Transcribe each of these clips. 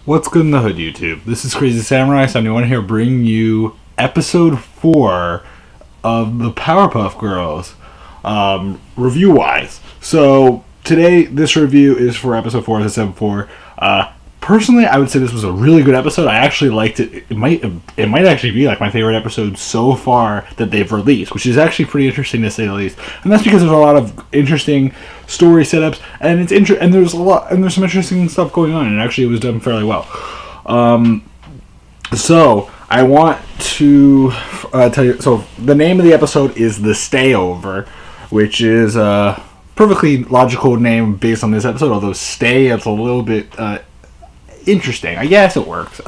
What's good in the hood, YouTube? This is Crazy Samurai, so I want to here bring you episode 4 of the Powerpuff Girls, review-wise. So, today, this review is for episode 4, as I said before. Personally, I would say this was a really good episode. I actually liked it. It might actually be like my favorite episode so far that they've released, which is actually pretty interesting to say the least. And that's because there's a lot of interesting story setups, and there's some interesting stuff going on. And actually, it was done fairly well. So I want to tell you. So the name of the episode is the Stayover, which is a perfectly logical name based on this episode. Although stay, it's a little bit interesting. I guess it works.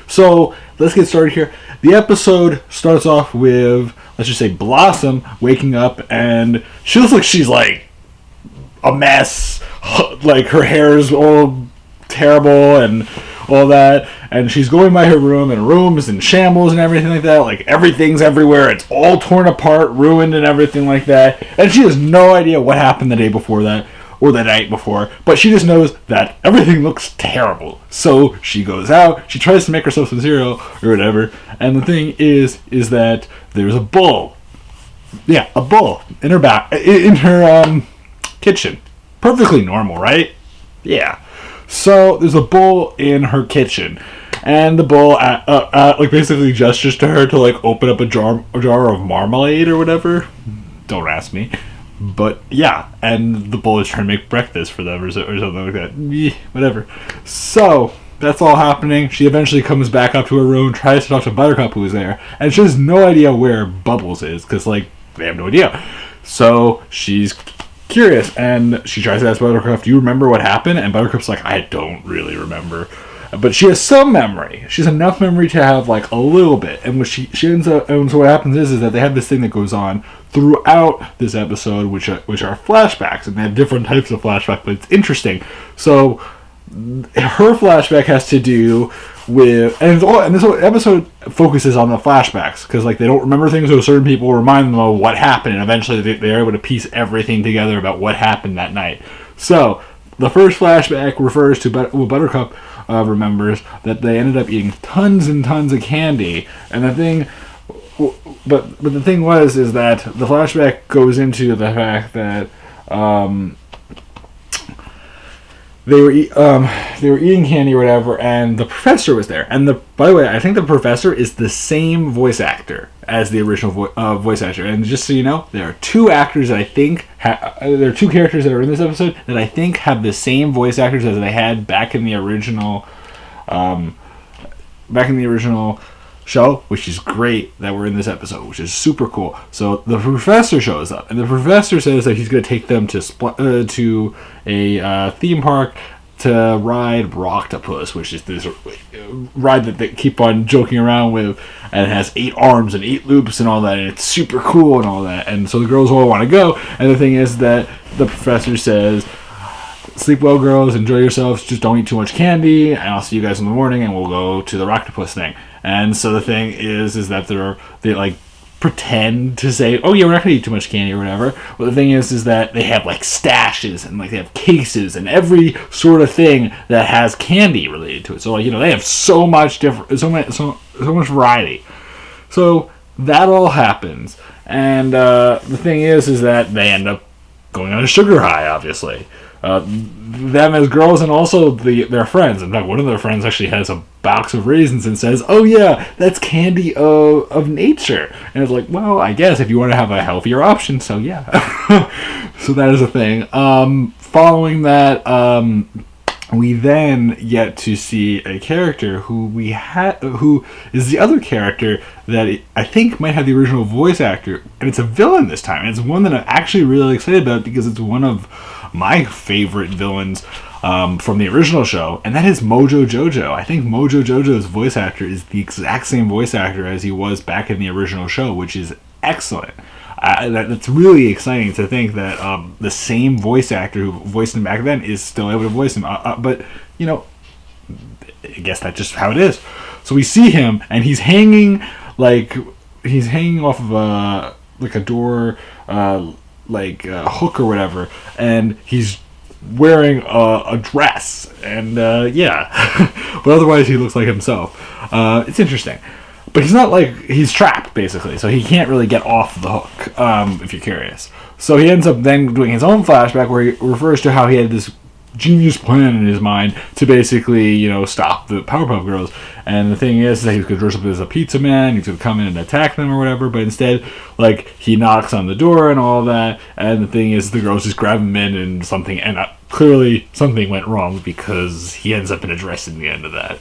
So let's get started here. The episode starts off with, let's just say, Blossom waking up, and she looks like she's like a mess. Like her hair is all terrible and all that, and she's going by her room, and room's in shambles and everything like that. Like everything's everywhere. It's all torn apart, ruined, and everything like that. And she has no idea what happened the day before that, or the night before, but she just knows that everything looks terrible. So she goes out, she tries to make herself some cereal or whatever, and the thing is that there's a bull. Yeah, a bull in her kitchen. Perfectly normal, right? Yeah. So there's a bull in her kitchen, and the bull like basically gestures to her to like open up a jar of marmalade or whatever. Don't ask me. But yeah, and the bull is trying to make breakfast for them or something like that. Whatever. So that's all happening. She eventually comes back up to her room, tries to talk to Buttercup, who is there, and she has no idea where Bubbles is because like they have no idea. So she's curious, and she tries to ask Buttercup, "Do you remember what happened?" And Buttercup's like, "I don't really remember." But she has some memory. She has enough memory to have like a little bit. And what she ends up, and so what happens is that they have this thing that goes on throughout this episode, which are flashbacks, and they have different types of flashbacks. But it's interesting. So her flashback has to do with, and this whole episode focuses on the flashbacks because like they don't remember things, so certain people remind them of what happened, and eventually they're able to piece everything together about what happened that night. So the first flashback refers to Buttercup remembers that they ended up eating tons and tons of candy, and the thing, but the thing is that the flashback goes into the fact that they were eating candy or whatever, and the professor was there. And by the way, I think the professor is the same voice actor as the original voice actor. And just so you know, there are two actors that I think there are two characters that are in this episode that I think have the same voice actors as they had back in the original show, which is great that we're in this episode, which is super cool. So the professor shows up, and the professor says that he's going to take them to a theme park to ride Rocktopus, which is this ride that they keep on joking around with, and it has 8 arms and 8 loops and all that, and it's super cool and all that. And so the girls all want to go, and the thing is that the professor says, "Sleep well, girls, enjoy yourselves, just don't eat too much candy, and I'll see you guys in the morning, and we'll go to the Rocktopus thing." And so the thing is that they like pretend to say, "Oh yeah, we're not gonna eat too much candy" or whatever. But the thing is that they have like stashes and like they have cases and every sort of thing that has candy related to it. So like, you know, they have so much much variety. So that all happens, and the thing is that they end up going on a sugar high, obviously. Them as girls, and also their friends. In fact, one of their friends actually has a box of raisins and says, "Oh yeah, that's candy of nature." And it's like, well, I guess if you want to have a healthier option, so yeah. So that is a thing. Following that, we then get to see a character who is the other character that I think might have the original voice actor, and it's a villain this time. And it's one that I'm actually really excited about because it's one of my favorite villains from the original show, and that is Mojo Jojo. I think Mojo Jojo's voice actor is the exact same voice actor as he was back in the original show, which is excellent. That's really exciting to think that the same voice actor who voiced him back then is still able to voice him. But, you know, I guess that's just how it is. So we see him, and he's hanging off of a door, like a hook or whatever, and he's wearing a dress, and yeah, but otherwise he looks like himself. It's interesting, but he's not like, he's trapped basically, so he can't really get off the hook. If you're curious, so he ends up then doing his own flashback where he refers to how he had this genius plan in his mind to basically, stop the Powerpuff Girls. And the thing is that he could dress up as a pizza man, he could come in and attack them or whatever, but instead, like, he knocks on the door and all that, and the thing is the girls just grab him in and something, and clearly something went wrong because he ends up in a dress in the end of that.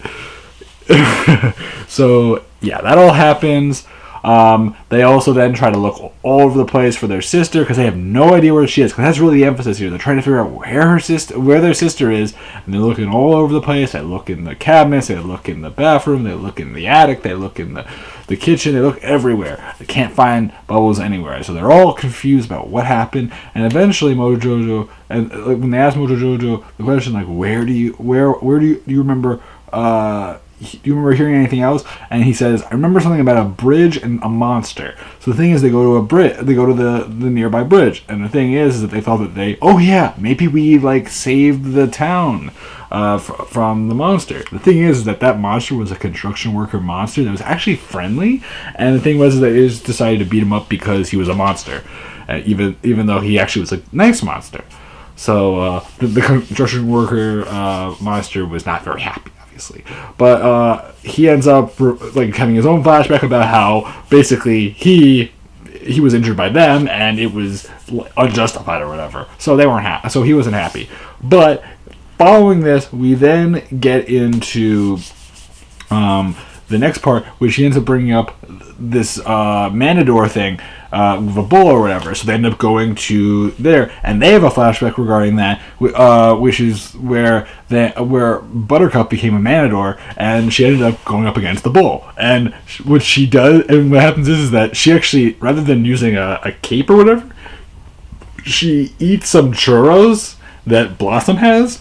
So, yeah, that all happens. They also then try to look all over the place for their sister because they have no idea where she is. Because that's really the emphasis here. They're trying to figure out where their sister is, and they're looking all over the place. They look in the cabinets, they look in the bathroom, they look in the attic, they look in the kitchen, they look everywhere. They can't find Bubbles anywhere, so they're all confused about what happened. And eventually, Mojo Jojo, and when they ask Mojo Jojo the question like, "Where do you remember?" Do you remember hearing anything else? And he says, I remember something about a bridge and a monster. So the thing is, they go to a bridge. They go to the nearby bridge. And the thing is that they thought that maybe we like saved the town from the monster. The thing is that monster was a construction worker monster that was actually friendly. And the thing was that they just decided to beat him up because he was a monster, even though he actually was a nice monster. So the construction worker monster was not very happy. But he ends up like having his own flashback about how basically he was injured by them and it was unjustified or whatever. So they weren't happy. So he wasn't happy. But following this, we then get into the next part, which he ends up bringing up this Manador thing with a bull or whatever. So they end up going to there, and they have a flashback regarding that, which is where Buttercup became a Manador, and she ended up going up against the bull. And what she does, and what happens is that she actually, rather than using a cape or whatever, she eats some churros that Blossom has,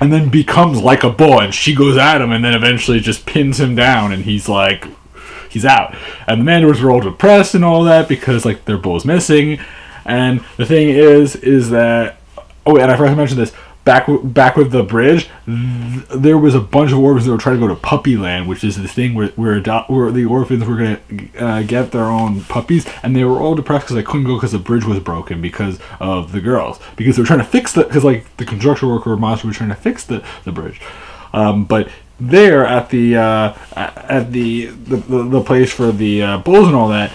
and then becomes like a bull, and she goes at him, and then eventually just pins him down, and he's out. And the Mandalors are all depressed and all that because like their bull's missing. And the thing is that, and I forgot to mention this, back with the bridge, there was a bunch of orphans that were trying to go to Puppy Land, which is this thing where the orphans were going to get their own puppies, and they were all depressed because they couldn't go because the bridge was broken because of the girls, because they were trying to fix because like the construction worker monster was trying to fix the bridge. But there at the place for the bulls and all that,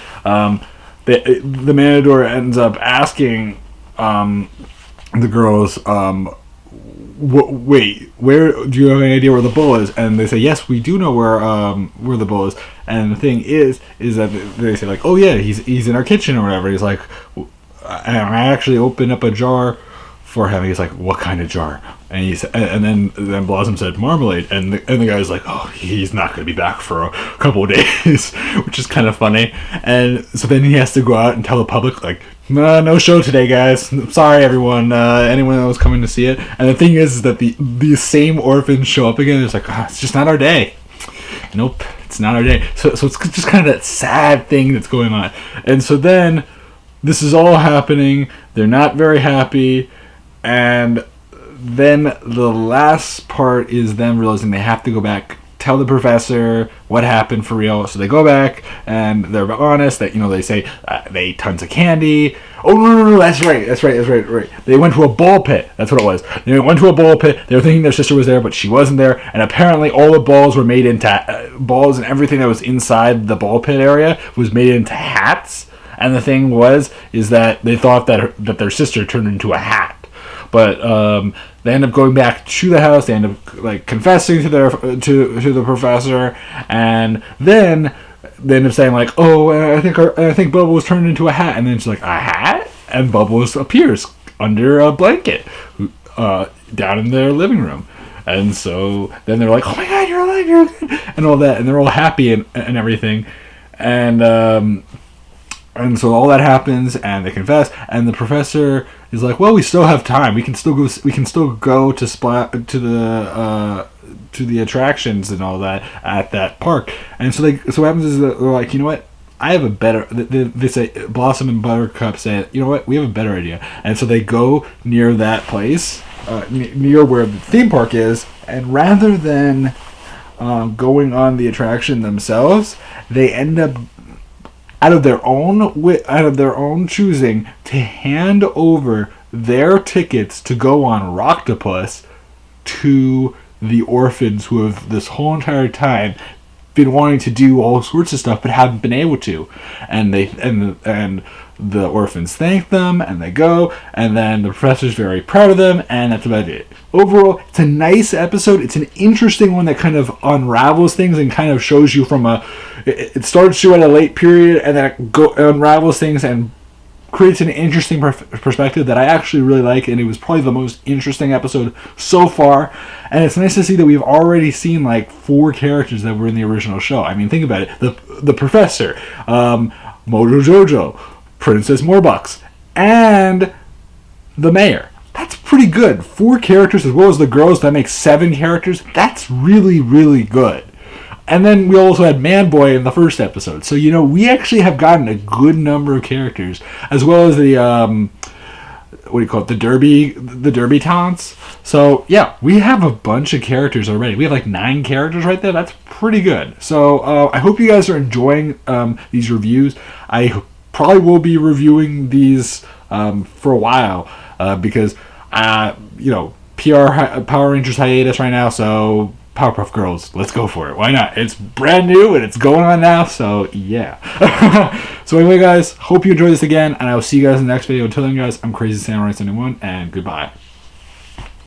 the Manador ends up asking the girls, wait, where do you have any idea where the bull is? And they say, yes, we do know where the bull is. And the thing is that they say like, oh yeah, he's in our kitchen or whatever. He's like, and I actually opened up a jar for him. He's like, what kind of jar? And then Blossom said marmalade, and the guy's like, oh, he's not going to be back for a couple of days, which is kind of funny. And so then he has to go out and tell the public like, no show today, guys. Sorry, everyone. Anyone that was coming to see it. And the thing is that the same orphans show up again. It's like, it's just not our day. Nope, it's not our day. So it's just kind of that sad thing that's going on. And so then this is all happening. They're not very happy, and then the last part is them realizing they have to go back, tell the professor what happened for real. So they go back and they're honest that, they say they ate tons of candy. Oh, no, that's right. They went to a ball pit. That's what it was. They went to a ball pit. They were thinking their sister was there, but she wasn't there. And apparently all the balls were made into balls, and everything that was inside the ball pit area was made into hats. And the thing is that they thought that their sister turned into a hat. But they end up going back to the house. They end up like confessing to the professor, and then they end up saying like, "Oh, I think Bubbles turned into a hat." And then she's like, "A hat?" And Bubbles appears under a blanket down in their living room. And so then they're like, "Oh my God, you're alive! You're good!" and all that, and they're all happy and everything, and so all that happens, and they confess, and the professor is like, "Well, we still have time. We can still go to the attractions and all that at that park." And so what happens is that they're like, "You know what? I have a better." They say, Blossom and Buttercup say, "You know what? We have a better idea." And so they go near that place near where the theme park is, and rather than going on the attraction themselves, they end up out of their own choosing to hand over their tickets to go on Rocktopus to the orphans who have this whole entire time been wanting to do all sorts of stuff but haven't been able to, and the orphans thank them and they go, and then the professor's very proud of them, and that's about it. Overall, it's a nice episode. It's an interesting one that kind of unravels things and kind of shows you from it starts you at a late period and then it unravels things and creates an interesting perspective that I actually really like, and it was probably the most interesting episode so far. And it's nice to see that we've already seen like 4 characters that were in the original show. I mean, think about it: the professor, Mojo Jojo, Princess Morbucks, and the mayor. That's pretty good. 4 characters as well as the girls. That makes 7 characters. That's really, really good. And then we also had Man Boy in the first episode. So, we actually have gotten a good number of characters, as well as the, the Derby talents. So, yeah, we have a bunch of characters already. We have like 9 characters right there. That's pretty good. So, I hope you guys are enjoying these reviews. I probably will be reviewing these for a while because, Power Rangers hiatus right now, so Powerpuff Girls, let's go for it. Why not? It's brand new and it's going on now, so yeah. So anyway, guys, hope you enjoy this again, and I will see you guys in the next video. Until then, guys, I'm Crazy Samurai 71, and goodbye.